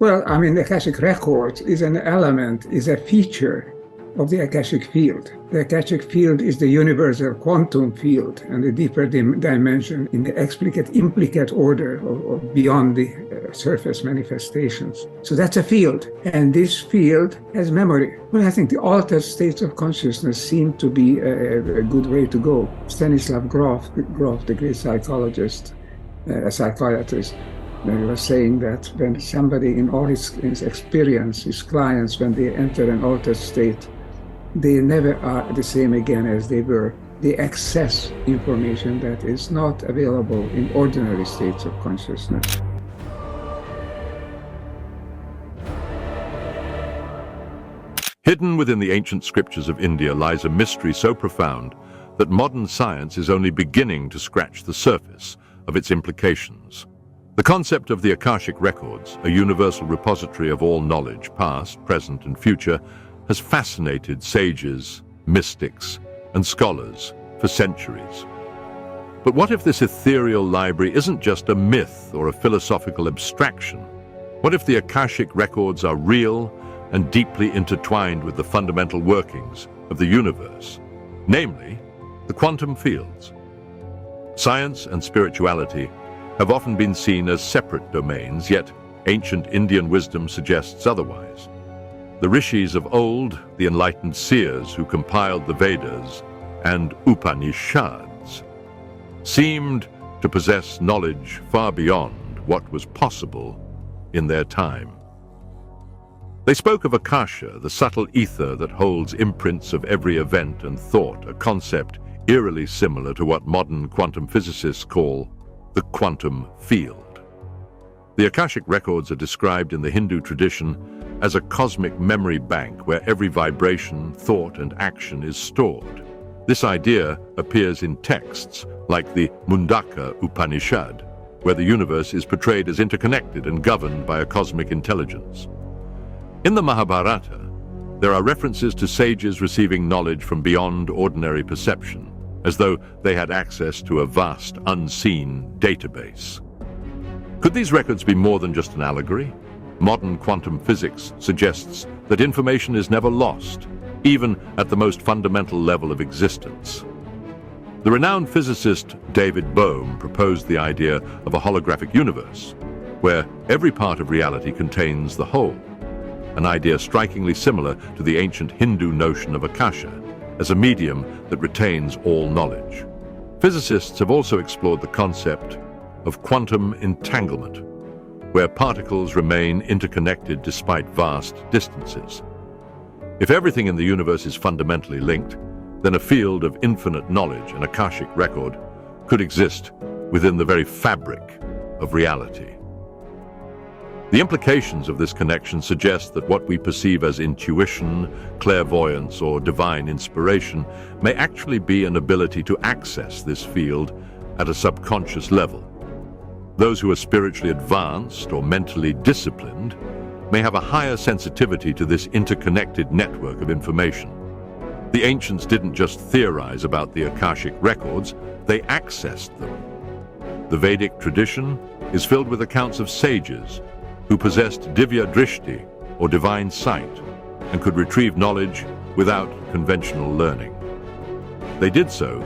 Well, I mean, the Akashic record is an element, is a feature of the Akashic field. The Akashic field is the universal quantum field and the deeper dimension in the explicate-implicate order of beyond the surface manifestations. So that's a field, and this field has memory. Well, I think the altered states of consciousness seem to be a good way to go. Stanislav Grof, the great psychologist, a psychiatrist, he was saying that when somebody in all his experience, his clients, when they enter an altered state, they never are the same again as they were. They access information that is not available in ordinary states of consciousness. Hidden within the ancient scriptures of India lies a mystery so profound that modern science is only beginning to scratch the surface of its implications. The concept of the Akashic records, a universal repository of all knowledge, past, present, and future, has fascinated sages, mystics, and scholars for centuries. But what if this ethereal library isn't just a myth or a philosophical abstraction? What if the Akashic records are real and deeply intertwined with the fundamental workings of the universe, namely, the quantum fields? Science and spirituality have often been seen as separate domains, yet ancient Indian wisdom suggests otherwise. The rishis of old, the enlightened seers who compiled the Vedas and Upanishads, seemed to possess knowledge far beyond what was possible in their time. They spoke of Akasha, the subtle ether that holds imprints of every event and thought, a concept eerily similar to what modern quantum physicists call the quantum field. The Akashic records are described in the Hindu tradition as a cosmic memory bank where every vibration, thought, and action is stored. This idea appears in texts like the Mundaka Upanishad, where the universe is portrayed as interconnected and governed by a cosmic intelligence. In the Mahabharata, there are references to sages receiving knowledge from beyond ordinary perception, as though they had access to a vast, unseen database. Could these records be more than just an allegory? Modern quantum physics suggests that information is never lost, even at the most fundamental level of existence. The renowned physicist David Bohm proposed the idea of a holographic universe, where every part of reality contains the whole, an idea strikingly similar to the ancient Hindu notion of Akasha, as a medium that retains all knowledge. Physicists have also explored the concept of quantum entanglement, where particles remain interconnected despite vast distances. If everything in the universe is fundamentally linked, then a field of infinite knowledge, an Akashic record, could exist within the very fabric of reality. The implications of this connection suggest that what we perceive as intuition, clairvoyance, or divine inspiration may actually be an ability to access this field at a subconscious level. Those who are spiritually advanced or mentally disciplined may have a higher sensitivity to this interconnected network of information. The ancients didn't just theorize about the Akashic records, they accessed them. The Vedic tradition is filled with accounts of sages who possessed divya drishti, or divine sight, and could retrieve knowledge without conventional learning. They did so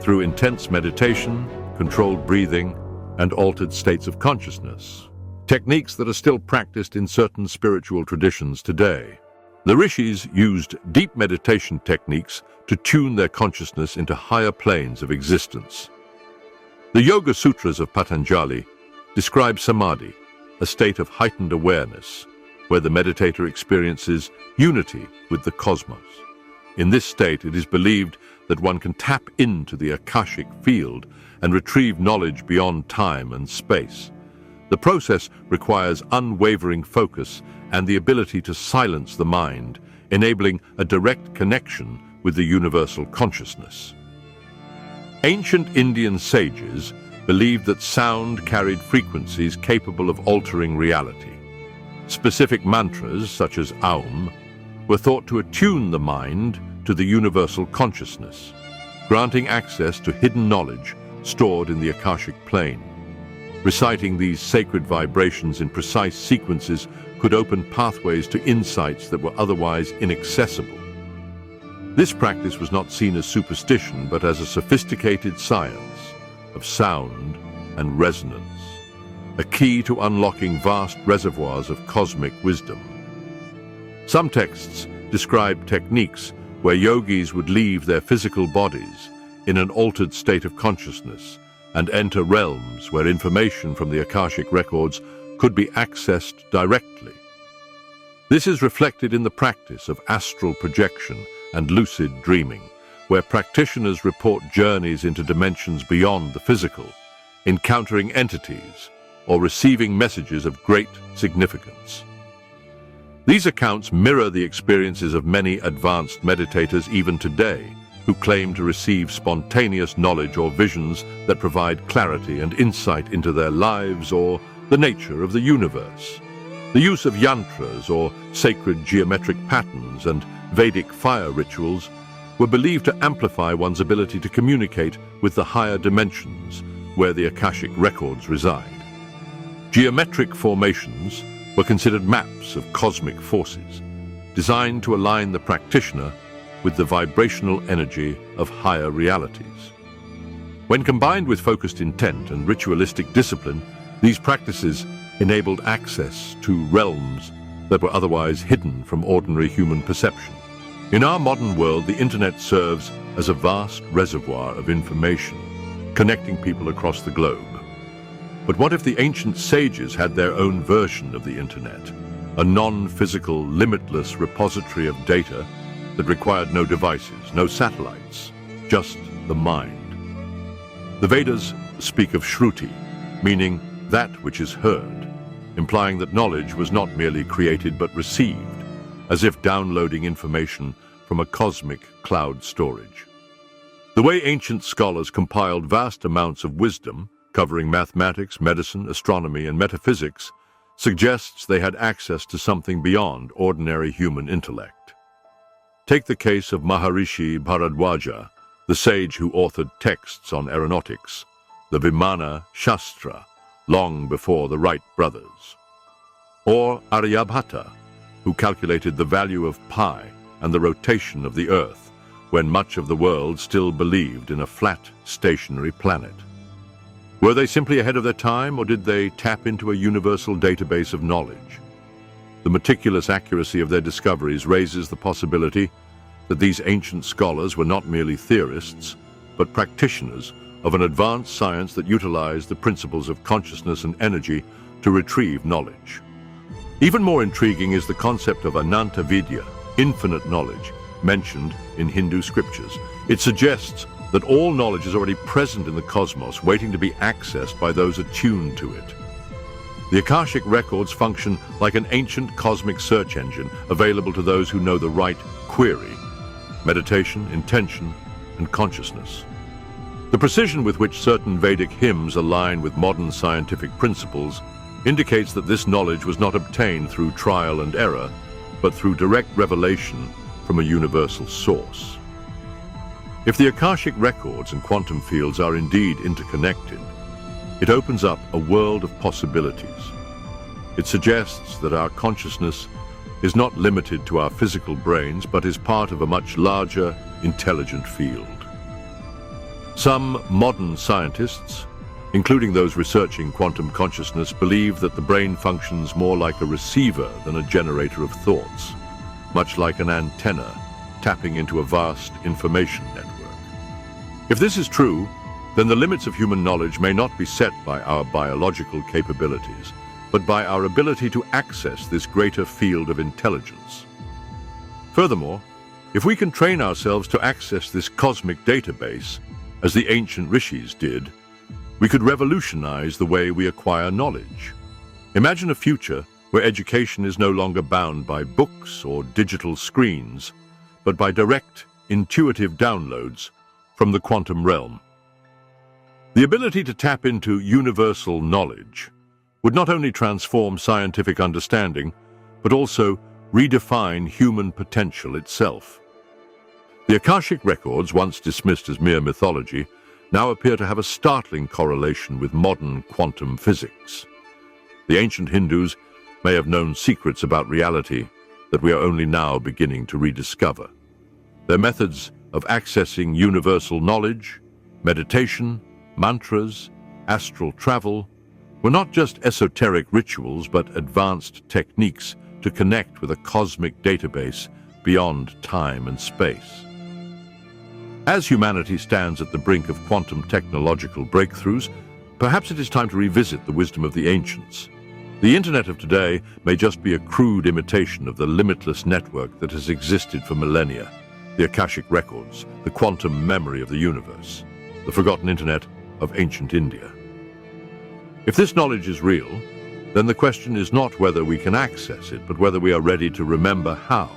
through intense meditation, controlled breathing, and altered states of consciousness, techniques that are still practiced in certain spiritual traditions today. The rishis used deep meditation techniques to tune their consciousness into higher planes of existence. The Yoga Sutras of Patanjali describe samadhi, a state of heightened awareness, where the meditator experiences unity with the cosmos. In this state, it is believed that one can tap into the Akashic field and retrieve knowledge beyond time and space. The process requires unwavering focus and the ability to silence the mind, enabling a direct connection with the universal consciousness. Ancient Indian sages believed that sound carried frequencies capable of altering reality. Specific mantras, such as Aum, were thought to attune the mind to the universal consciousness, granting access to hidden knowledge stored in the Akashic plane. Reciting these sacred vibrations in precise sequences could open pathways to insights that were otherwise inaccessible. This practice was not seen as superstition, but as a sophisticated science of sound and resonance, a key to unlocking vast reservoirs of cosmic wisdom. Some texts describe techniques where yogis would leave their physical bodies in an altered state of consciousness and enter realms where information from the Akashic records could be accessed directly. This is reflected in the practice of astral projection and lucid dreaming, where practitioners report journeys into dimensions beyond the physical, encountering entities or receiving messages of great significance. These accounts mirror the experiences of many advanced meditators even today, who claim to receive spontaneous knowledge or visions that provide clarity and insight into their lives or the nature of the universe. The use of yantras or sacred geometric patterns and Vedic fire rituals were believed to amplify one's ability to communicate with the higher dimensions where the Akashic records reside. Geometric formations were considered maps of cosmic forces, designed to align the practitioner with the vibrational energy of higher realities. When combined with focused intent and ritualistic discipline, these practices enabled access to realms that were otherwise hidden from ordinary human perception. In our modern world, the internet serves as a vast reservoir of information, connecting people across the globe. But what if the ancient sages had their own version of the internet, a non-physical, limitless repository of data that required no devices, no satellites, just the mind? The Vedas speak of Shruti, meaning that which is heard, implying that knowledge was not merely created but received, as if downloading information from a cosmic cloud storage. The way ancient scholars compiled vast amounts of wisdom, covering mathematics, medicine, astronomy, and metaphysics, suggests they had access to something beyond ordinary human intellect. Take the case of Maharishi Bharadwaja, the sage who authored texts on aeronautics, the Vimana Shastra, long before the Wright brothers. Or Aryabhata, who calculated the value of pi and the rotation of the Earth, when much of the world still believed in a flat, stationary planet. Were they simply ahead of their time, or did they tap into a universal database of knowledge? The meticulous accuracy of their discoveries raises the possibility that these ancient scholars were not merely theorists, but practitioners of an advanced science that utilized the principles of consciousness and energy to retrieve knowledge. Even more intriguing is the concept of Ananta Vidya, infinite knowledge, mentioned in Hindu scriptures. It suggests that all knowledge is already present in the cosmos, waiting to be accessed by those attuned to it. The Akashic records function like an ancient cosmic search engine, available to those who know the right query: meditation, intention, and consciousness. The precision with which certain Vedic hymns align with modern scientific principles indicates that this knowledge was not obtained through trial and error, but through direct revelation from a universal source. If the Akashic records and quantum fields are indeed interconnected, it opens up a world of possibilities. It suggests that our consciousness is not limited to our physical brains, but is part of a much larger, intelligent field. Some modern scientists, including those researching quantum consciousness, believe that the brain functions more like a receiver than a generator of thoughts, much like an antenna tapping into a vast information network. If this is true, then the limits of human knowledge may not be set by our biological capabilities, but by our ability to access this greater field of intelligence. Furthermore, if we can train ourselves to access this cosmic database, as the ancient rishis did, we could revolutionize the way we acquire knowledge. Imagine a future where education is no longer bound by books or digital screens, but by direct, intuitive downloads from the quantum realm. The ability to tap into universal knowledge would not only transform scientific understanding, but also redefine human potential itself. The Akashic records, once dismissed as mere mythology, now appear to have a startling correlation with modern quantum physics. The ancient Hindus may have known secrets about reality that we are only now beginning to rediscover. Their methods of accessing universal knowledge, meditation, mantras, astral travel, were not just esoteric rituals but advanced techniques to connect with a cosmic database beyond time and space. As humanity stands at the brink of quantum technological breakthroughs, perhaps it is time to revisit the wisdom of the ancients. The internet of today may just be a crude imitation of the limitless network that has existed for millennia, the Akashic records, the quantum memory of the universe, the forgotten internet of ancient India. If this knowledge is real, then the question is not whether we can access it, but whether we are ready to remember how.